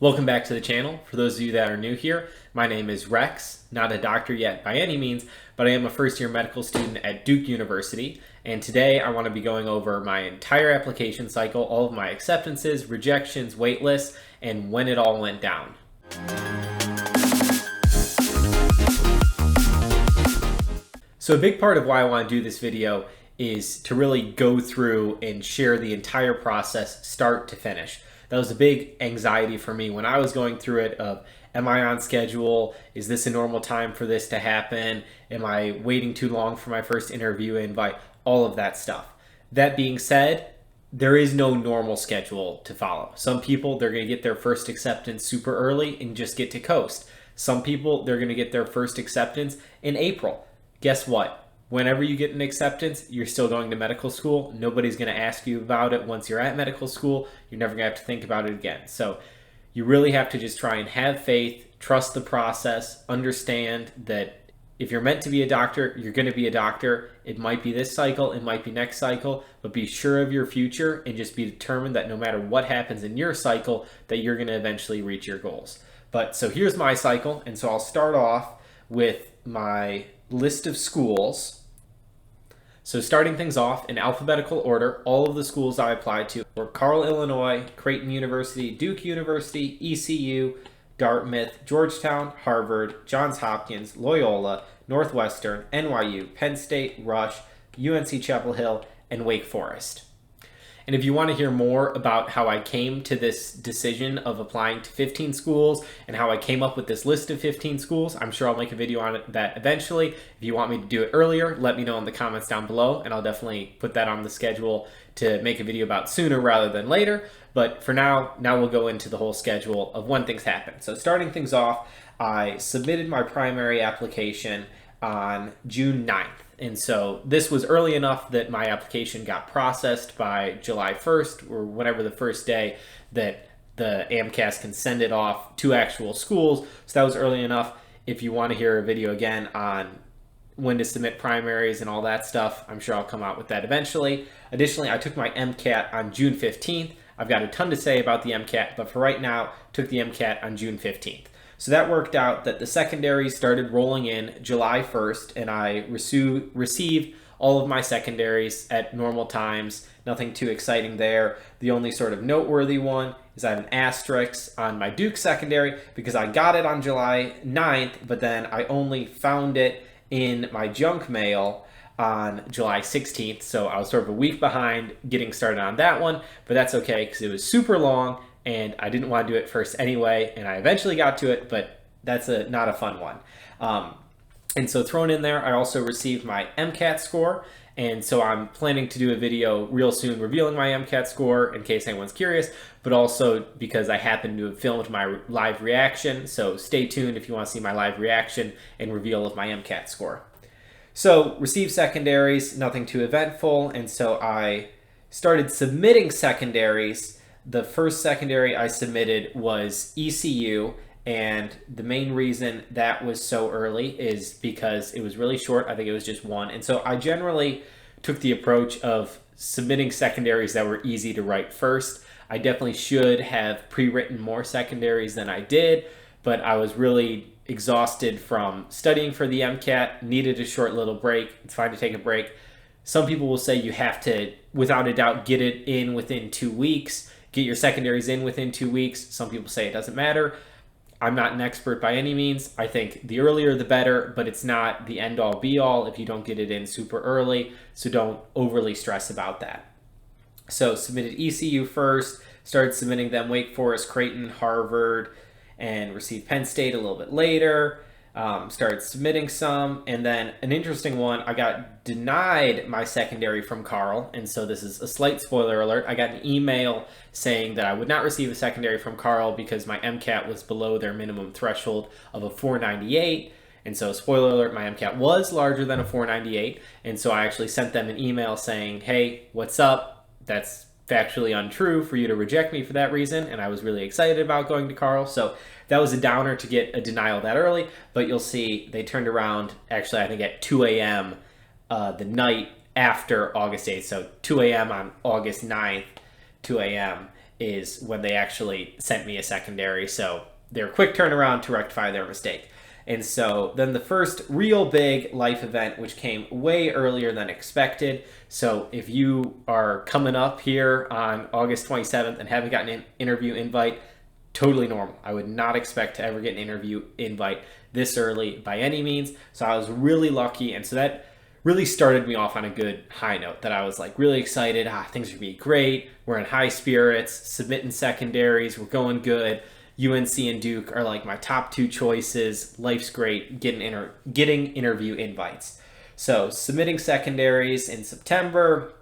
Welcome back to the channel. For those of you that are new here, my name is Rex, not a doctor yet by any means, but I am a first-year medical student at Duke University, and today I want to be going over my entire application cycle, all of my acceptances, rejections, wait lists, and when it all went down. So a big part of why I want to do this video is to really go through and share the entire process start to finish. That was a big anxiety for me when I was going through it of, am I on schedule? Is this a normal time for this to happen? Am I waiting too long for my first interview invite? All of that stuff. That being said, there is no normal schedule to follow. Some people, they're going to get their first acceptance super early and just get to coast. Some people, they're going to get their first acceptance in April. Guess what? Whenever you get an acceptance, you're still going to medical school. Nobody's going to ask you about it once you're at medical school. You're never going to have to think about it again. So you really have to just try and have faith, trust the process, understand that if you're meant to be a doctor, you're going to be a doctor. It might be this cycle, it might be next cycle, but be sure of your future and just be determined that no matter what happens in your cycle, that you're going to eventually reach your goals. But so here's my cycle, and so I'll start off with my list of schools. So starting things off in alphabetical order, all of the schools I applied to were Carle, Illinois, Creighton University, Duke University, ECU, Dartmouth, Georgetown, Harvard, Johns Hopkins, Loyola, Northwestern, NYU, Penn State, Rush, UNC Chapel Hill, and Wake Forest. And if you want to hear more about how I came to this decision of applying to 15 schools and how I came up with this list of 15 schools, I'm sure I'll make a video on that eventually. If you want me to do it earlier, let me know in the comments down below, and I'll definitely put that on the schedule to make a video about sooner rather than later. But for now we'll go into the whole schedule of when things happen. So starting things off, I submitted my primary application on June 9th. And so this was early enough that my application got processed by July 1st or whatever the first day that the AMCAS can send it off to actual schools. So that was early enough. If you want to hear a video again on when to submit primaries and all that stuff, I'm sure I'll come out with that eventually. Additionally, I took my MCAT on June 15th. I've got a ton to say about the MCAT, but for right now, took the MCAT on June 15th. So that worked out that the secondaries started rolling in July 1st, and I received all of my secondaries at normal times. Nothing too exciting there. The only sort of noteworthy one is I have an asterisk on my Duke secondary because I got it on July 9th, but then I only found it in my junk mail on July 16th. So I was sort of a week behind getting started on that one, but that's okay because it was super long and I didn't want to do it first anyway, and I eventually got to it, but that's not a fun one. And so thrown in there, I also received my MCAT score, and so I'm planning to do a video real soon revealing my MCAT score in case anyone's curious, but also because I happen to have filmed my live reaction, so stay tuned if you want to see my live reaction and reveal of my MCAT score. So received secondaries, nothing too eventful, and so I started submitting secondaries. The first secondary I submitted was ECU, and the main reason that was so early is because it was really short. I think it was just one. And so I generally took the approach of submitting secondaries that were easy to write first. I definitely should have pre-written more secondaries than I did, but I was really exhausted from studying for the MCAT, needed a short little break. It's fine to take a break. Some people will say you have to, without a doubt, get it in within 2 weeks. Get your secondaries in within 2 weeks. Some people say it doesn't matter. I'm not an expert by any means. I think the earlier the better, but it's not the end all be all if you don't get it in super early, so don't overly stress about that. So submitted ECU first, started submitting them Wake Forest, Creighton, Harvard, and received Penn State a little bit later. Started submitting some, and then an interesting one, I got denied my secondary from Carle, and so this is a slight spoiler alert. I got an email saying that I would not receive a secondary from Carle because my MCAT was below their minimum threshold of a 498, and so spoiler alert, my MCAT was larger than a 498, and so I actually sent them an email saying, hey, what's up? That's factually untrue for you to reject me for that reason, and I was really excited about going to Carle, so that was a downer to get a denial that early, but you'll see they turned around, actually I think at 2 a.m. The night after August 8th, so 2 a.m. on August 9th, 2 a.m., is when they actually sent me a secondary. So they're quick turnaround to rectify their mistake. And so then the first real big life event, which came way earlier than expected. So if you are coming up here on August 27th and haven't gotten an interview invite, totally normal. I would not expect to ever get an interview invite this early by any means. So I was really lucky. And so that really started me off on a good high note, that I was like really excited. Things are gonna be great. We're in high spirits, submitting secondaries. We're going good. UNC and Duke are like my top two choices. Life's great. Getting interview invites. So submitting secondaries in September.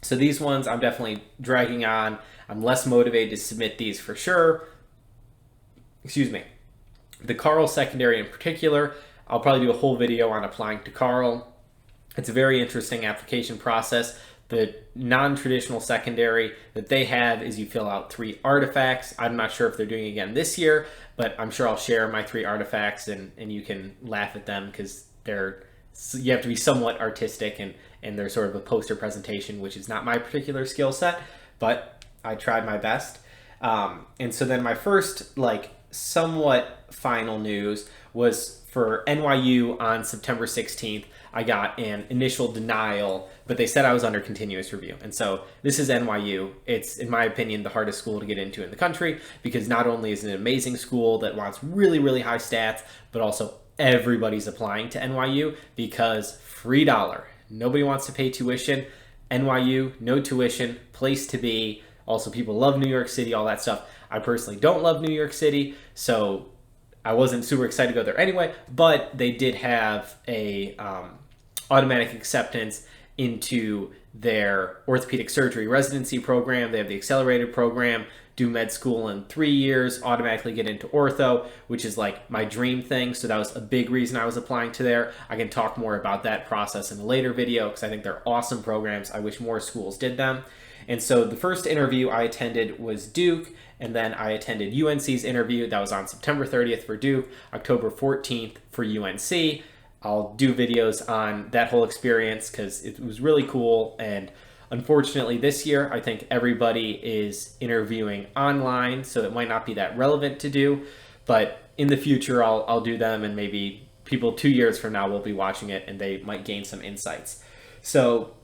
So these ones I'm definitely dragging on. I'm less motivated to submit these for sure. Excuse me. The Carl secondary in particular, I'll probably do a whole video on applying to Carl. It's a very interesting application process. The non-traditional secondary that they have is you fill out 3 artifacts. I'm not sure if they're doing it again this year, but I'm sure I'll share my 3 artifacts and you can laugh at them because you have to be somewhat artistic and they're sort of a poster presentation, which is not my particular skill set, but I tried my best. And so then my first somewhat final news was for NYU on September 16th. I got an initial denial, but they said I was under continuous review. And so this is NYU. It's, in my opinion, the hardest school to get into in the country because not only is it an amazing school that wants really, really high stats, but also everybody's applying to NYU because free dollar. Nobody wants to pay tuition. NYU, no tuition, place to be. Also, people love New York City, all that stuff. I personally don't love New York City, so I wasn't super excited to go there anyway, but they did have a automatic acceptance into their orthopedic surgery residency program. They have the accelerated program, do med school in 3 years, automatically get into ortho, which is like my dream thing. So that was a big reason I was applying to there. I can talk more about that process in a later video because I think they're awesome programs. I wish more schools did them. And so the first interview I attended was Duke, and then I attended UNC's interview. That was on September 30th for Duke, October 14th for UNC. I'll do videos on that whole experience because it was really cool. And unfortunately this year, I think everybody is interviewing online, so it might not be that relevant to do. But in the future, I'll do them, and maybe people 2 years from now will be watching it and they might gain some insights. So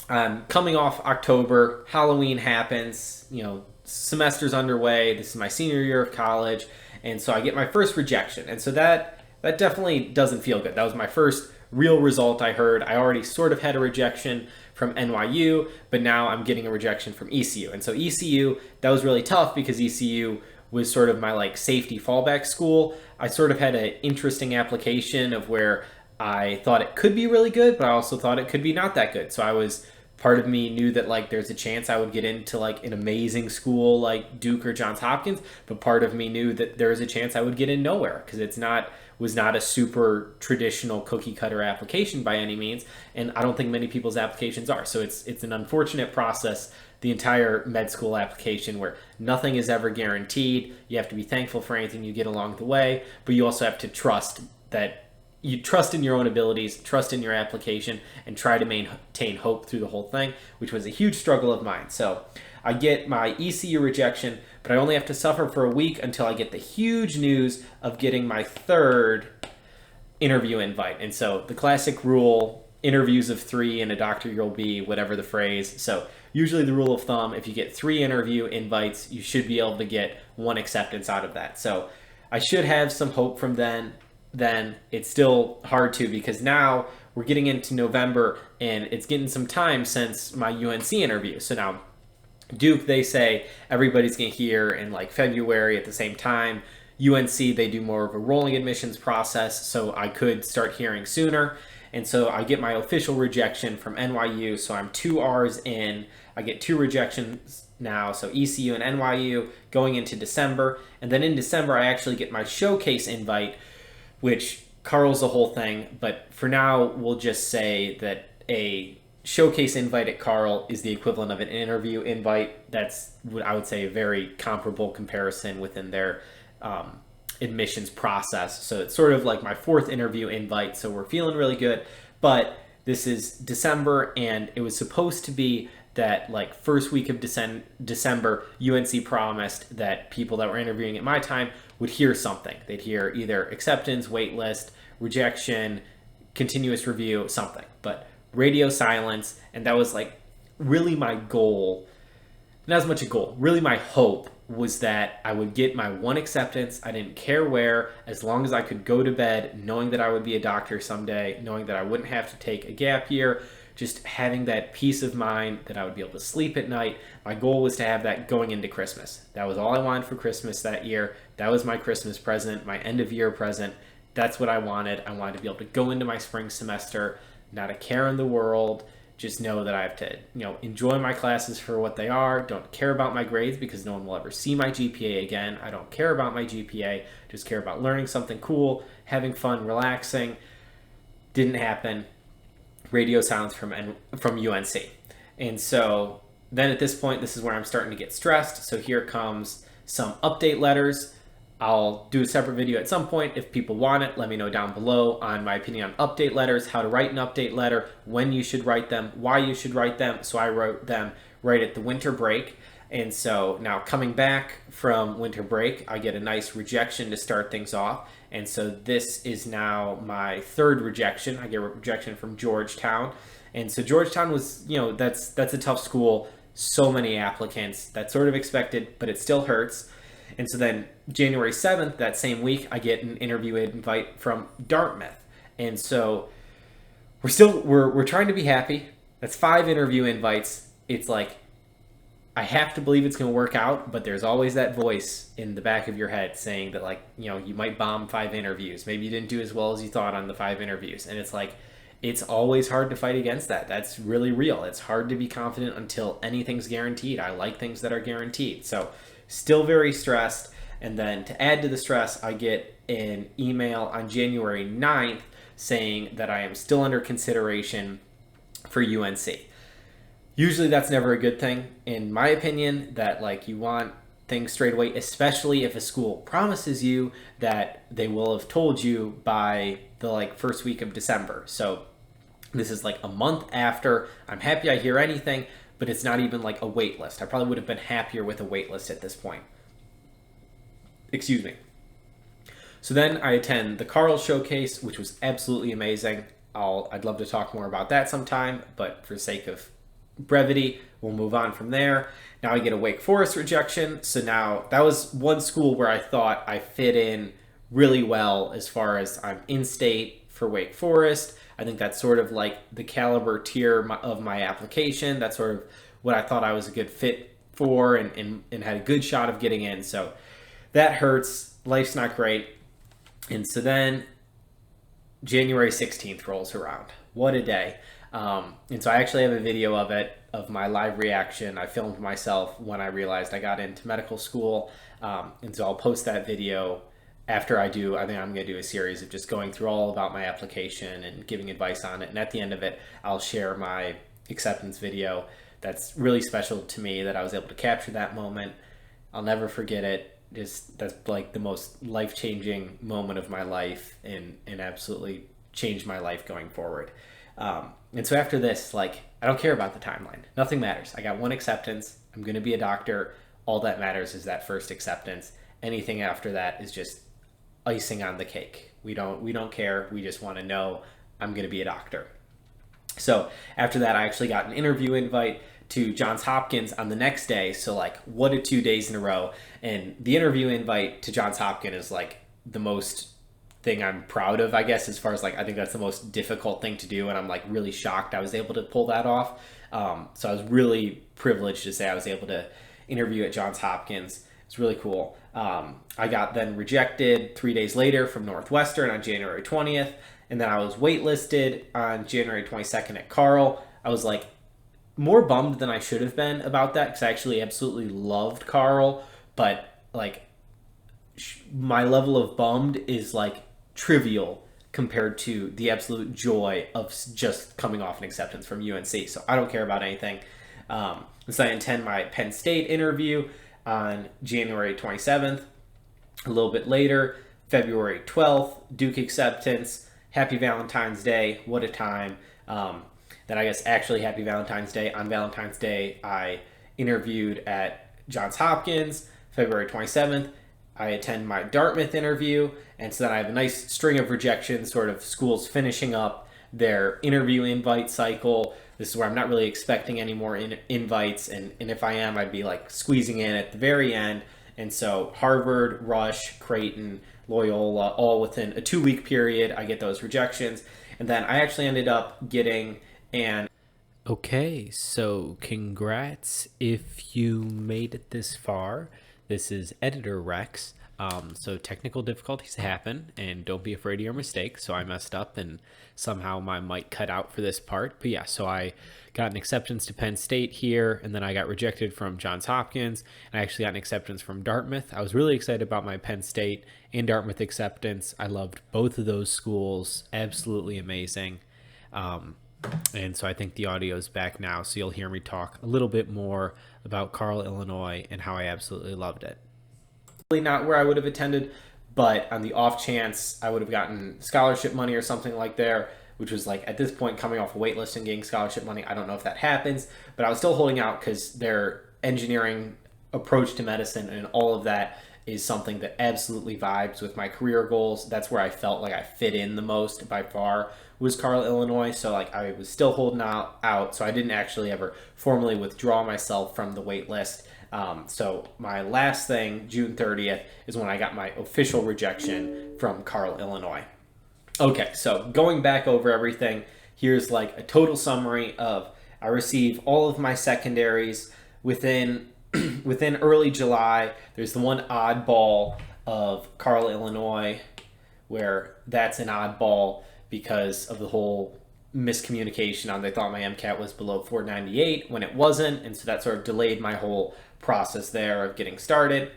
coming off October, Halloween happens, semester's underway. This is my senior year of college. And so I get my first rejection. And so that definitely doesn't feel good. That was my first real result I heard. I already sort of had a rejection from NYU, but now I'm getting a rejection from ECU. And so ECU, that was really tough because ECU was sort of my safety fallback school. I sort of had an interesting application of where I thought it could be really good, but I also thought it could be not that good. So part of me knew that there's a chance I would get into an amazing school like Duke or Johns Hopkins, but part of me knew that there was a chance I would get in nowhere because was not a super traditional cookie cutter application by any means, and I don't think many people's applications are. So it's an unfortunate process, the entire med school application, where nothing is ever guaranteed. You have to be thankful for anything you get along the way, but you also have to trust in your own abilities, trust in your application, and try to maintain hope through the whole thing, which was a huge struggle of mine. So I get my ECU rejection, but I only have to suffer for a week until I get the huge news of getting my third interview invite. And so the classic rule, interviews of 3 and a doctor you'll be, whatever the phrase. So usually the rule of thumb, if you get 3 interview invites, you should be able to get 1 acceptance out of that. So I should have some hope from then it's still hard to, because now we're getting into November and it's getting some time since my UNC interview. So now Duke, they say everybody's going to hear in February at the same time. UNC, they do more of a rolling admissions process, so I could start hearing sooner. And so I get my official rejection from NYU, so I'm 2 R's in. I get 2 rejections now, so ECU and NYU going into December. And then in December, I actually get my showcase invite, which Carl's the whole thing, but for now, we'll just say that a showcase invite at Carl is the equivalent of an interview invite. That's what I would say a very comparable comparison within their admissions process. So it's sort of like my 4th interview invite, so we're feeling really good. But this is December, and it was supposed to be that like first week of December, UNC promised that people that were interviewing at my time would hear something. They'd hear either acceptance, waitlist, rejection, continuous review, something. But radio silence, and that was like really my goal. Not as much a goal, really my hope was that I would get my one acceptance. I didn't care where, as long as I could go to bed knowing that I would be a doctor someday, knowing that I wouldn't have to take a gap year, just having that peace of mind that I would be able to sleep at night. My goal was to have that going into Christmas. That was all I wanted for Christmas that year. That was my Christmas present, my end of year present. That's what I wanted. I wanted to be able to go into my spring semester, not a care in the world, just know that I have to, enjoy my classes for what they are. Don't care about my grades because no one will ever see my GPA again. I don't care about my GPA. Just care about learning something cool, having fun, relaxing. Didn't happen. Radio silence from UNC. And so then at this point, this is where I'm starting to get stressed. So here comes some update letters. I'll do a separate video at some point. If people want it, let me know down below on my opinion on update letters, how to write an update letter, when you should write them, why you should write them. So I wrote them right at the winter break. And so now coming back from winter break, I get a nice rejection to start things off. And so this is now my third rejection. I get a rejection from Georgetown. And so Georgetown was, that's a tough school. So many applicants. That's sort of expected, but it still hurts. And so then January 7th, that same week, I get an interview invite from Dartmouth. And so we're trying to be happy. That's 5 interview invites. It's like, I have to believe it's going to work out, but there's always that voice in the back of your head saying that like, you might bomb 5 interviews. Maybe you didn't do as well as you thought on the 5 interviews. And it's like, it's always hard to fight against that. That's really real. It's hard to be confident until anything's guaranteed. I like things that are guaranteed. So still very stressed. And then to add to the stress, I get an email on January 9th saying that I am still under consideration for UNC. Usually that's never a good thing, in my opinion, that like you want things straight away, especially if a school promises you that they will have told you by the like first week of December. So this is like a month after. I'm happy I hear anything, but it's not even like a wait list. I probably would have been happier with a wait list at this point. Excuse me. So then I attend the Carl Showcase, which was absolutely amazing. I'd love to talk more about that sometime, but for sake of brevity, we'll move on from there. Now I get a Wake Forest rejection. So now that was one school where I thought I fit in really well as far as I'm in state for Wake Forest. I think that's sort of like the caliber tier of my application. That's sort of what I thought I was a good fit for and had a good shot of getting in. So that hurts. Life's not great. And so then January 16th rolls around. What a day. And so I actually have a video of it, of my live reaction. I filmed myself when I realized I got into medical school. And so I'll post that video after I do. I think I'm going to do a series of just going through all about my application and giving advice on it. And at the end of it, I'll share my acceptance video. That's really special to me that I was able to capture that moment. I'll never forget it. That's like the most life-changing moment of my life and absolutely changed my life going forward. And so after this, like, I don't care about the timeline. Nothing matters. I got one acceptance. I'm going to be a doctor. All that matters is that first acceptance. Anything after that is just icing on the cake. We don't care. We just want to know I'm going to be a doctor. So after that, I actually got an interview invite to Johns Hopkins on the next day. So like, what a 2 days in a row. And the interview invite to Johns Hopkins is like the most thing I'm proud of, I guess, as far as like, I think that's the most difficult thing to do. And I'm like really shocked I was able to pull that off. So I was really privileged to say I was able to interview at Johns Hopkins. It's really cool. I got then rejected 3 days later from Northwestern on January 20th. And then I was waitlisted on January 22nd at Carl. I was like more bummed than I should have been about that because I actually absolutely loved Carl. But like my level of bummed is like trivial compared to the absolute joy of just coming off an acceptance from UNC. So I don't care about anything. So I attend my Penn State interview on January 27th. A little bit later, February 12th, Duke acceptance. Happy Valentine's Day. What a time. Then I guess actually happy Valentine's Day. On Valentine's Day, I interviewed at Johns Hopkins, February 27th. I attend my Dartmouth interview, and so then I have a nice string of rejections, sort of schools finishing up their interview invite cycle. This is where I'm not really expecting any more invites, and if I am, I'd be like squeezing in at the very end. And so Harvard, Rush, Creighton, Loyola, all within a 2-week period, I get those rejections. And then I actually ended up getting an... Okay, so congrats if you made it this far. This is Editor Rex. So technical difficulties happen, and don't be afraid of your mistakes. So I messed up, and somehow my mic cut out for this part. But yeah, so I got an acceptance to Penn State here, and then I got rejected from Johns Hopkins, and I actually got an acceptance from Dartmouth. I was really excited about my Penn State and Dartmouth acceptance. I loved both of those schools. Absolutely amazing. And so I think the audio is back now, so you'll hear me talk a little bit more about Carle, Illinois, and how I absolutely loved it. Really not where I would have attended, but on the off chance I would have gotten scholarship money or something like there, which was like at this point coming off a wait list and getting scholarship money. I don't know if that happens, but I was still holding out because their engineering approach to medicine and all of that is something that absolutely vibes with my career goals. That's where I felt like I fit in the most by far, was Carle, Illinois. So like I was still holding out, so I didn't actually ever formally withdraw myself from the wait list. So my last thing, June 30th, is when I got my official rejection from Carle, Illinois. Okay, so going back over everything, here's like a total summary of I receive all of my secondaries within early July. There's the one oddball of Carle, Illinois, where that's an oddball because of the whole miscommunication on they thought my MCAT was below 498 when it wasn't, and so that sort of delayed my whole process there of getting started.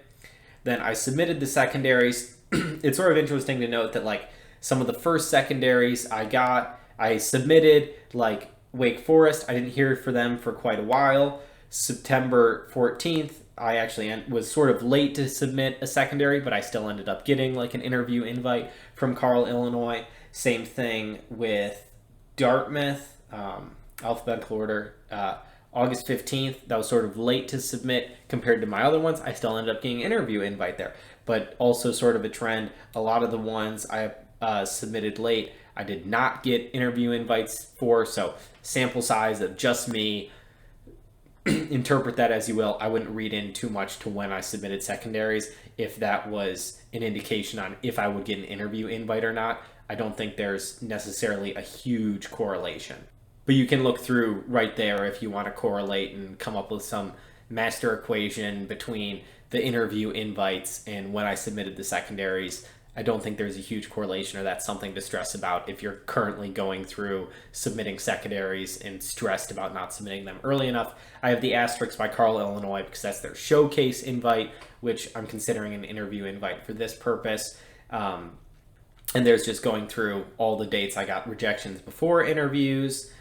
Then I submitted the secondaries. It's sort of interesting to note that like some of the first secondaries I submitted, like Wake Forest, I didn't hear for them for quite a while. September 14th, I actually was sort of late to submit a secondary, but I still ended up getting like an interview invite from Carle, Illinois. Same thing with Dartmouth, alphabetical order. August 15th, that was sort of late to submit compared to my other ones. I still ended up getting an interview invite there, but also sort of a trend. A lot of the ones I submitted late, I did not get interview invites for, so sample size of just me, interpret that as you will. I wouldn't read in too much to when I submitted secondaries if that was an indication on if I would get an interview invite or not. I don't think there's necessarily a huge correlation. But you can look through right there if you want to correlate and come up with some master equation between the interview invites and when I submitted the secondaries. I don't think there's a huge correlation, or that's something to stress about if you're currently going through submitting secondaries and stressed about not submitting them early enough. I have the asterisk by Carle, Illinois, because that's their showcase invite, which I'm considering an interview invite for this purpose. And there's just going through all the dates I got rejections before interviews,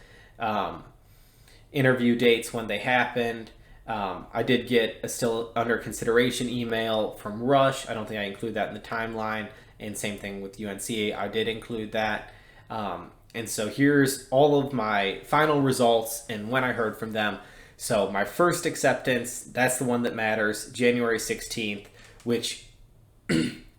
interview dates when they happened. I did get a still under consideration email from Rush. I don't think I include that in the timeline. And same thing with UNCA, I did include that. And so here's all of my final results and when I heard from them. So my first acceptance, that's the one that matters, January 16th, which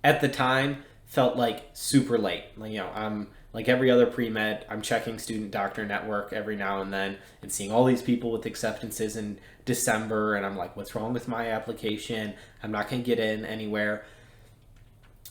at the time felt like super late. You know, I'm like every other pre-med, I'm checking Student Doctor Network every now and then and seeing all these people with acceptances in December, and I'm like, what's wrong with my application? I'm not going to get in anywhere.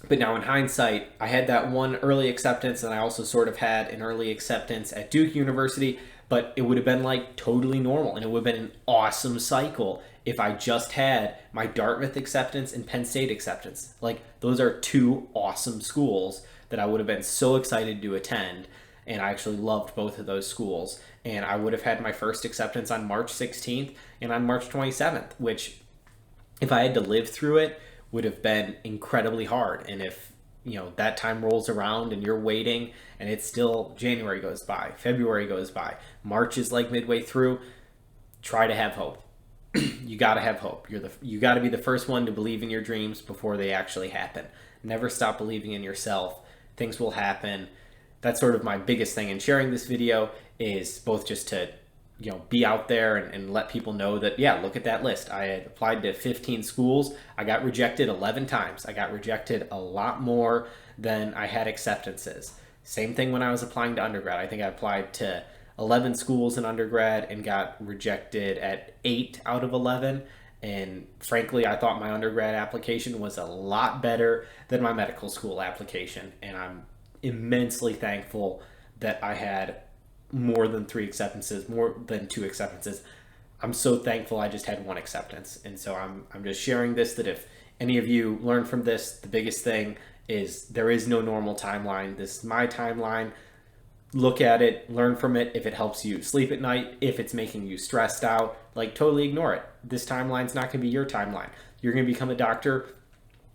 But now in hindsight, I had that one early acceptance, and I also sort of had an early acceptance at Duke University, but it would have been like totally normal, and it would have been an awesome cycle if I just had my Dartmouth acceptance and Penn State acceptance. Like, those are two awesome schools that I would have been so excited to attend, and I actually loved both of those schools. And I would have had my first acceptance on March 16th and on March 27th, which, if I had to live through it, would have been incredibly hard. And if, you know, that time rolls around and you're waiting and it's still January goes by, February goes by, March is like midway through, try to have hope. You got to have hope. You got to be the first one to believe in your dreams before they actually happen. Never stop believing in yourself. Things will happen. that's sort of my biggest thing in sharing this video, is both just to be out there and let people know that, yeah, look at that list. I had applied to 15 schools. I got rejected 11 times. I got rejected a lot more than I had acceptances. Same thing when I was applying to undergrad. I think I applied to 11 schools in undergrad and got rejected at 8 out of 11. And frankly, I thought my undergrad application was a lot better than my medical school application. And I'm immensely thankful that I had more than 3 acceptances, more than 2 acceptances. I'm so thankful I just had 1 acceptance. And so I'm just sharing this, that if any of you learn from this, the biggest thing is there is no normal timeline. This is my timeline. Look at it, learn from it. If it helps you sleep at night, if it's making you stressed out, like, totally ignore it. This timeline's not going to be your timeline. You're going to become a doctor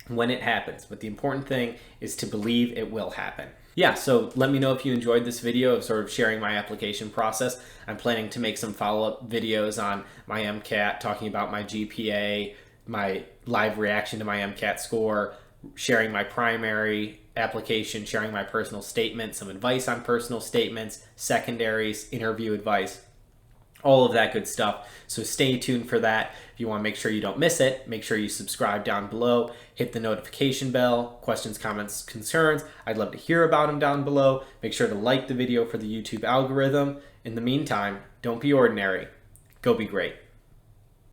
when it happens. But the important thing is to believe it will happen. Yeah, so let me know if you enjoyed this video of sort of sharing my application process. I'm planning to make some follow-up videos on my MCAT, talking about my GPA, my live reaction to my MCAT score, sharing my primary application, sharing my personal statement, some advice on personal statements, secondaries, interview advice, all of that good stuff. So stay tuned for that. If you want to make sure you don't miss it, make sure you subscribe down below, hit the notification bell. Questions, comments, concerns, I'd love to hear about them down below. Make sure to like the video for the YouTube algorithm. In the meantime, don't be ordinary. Go be great.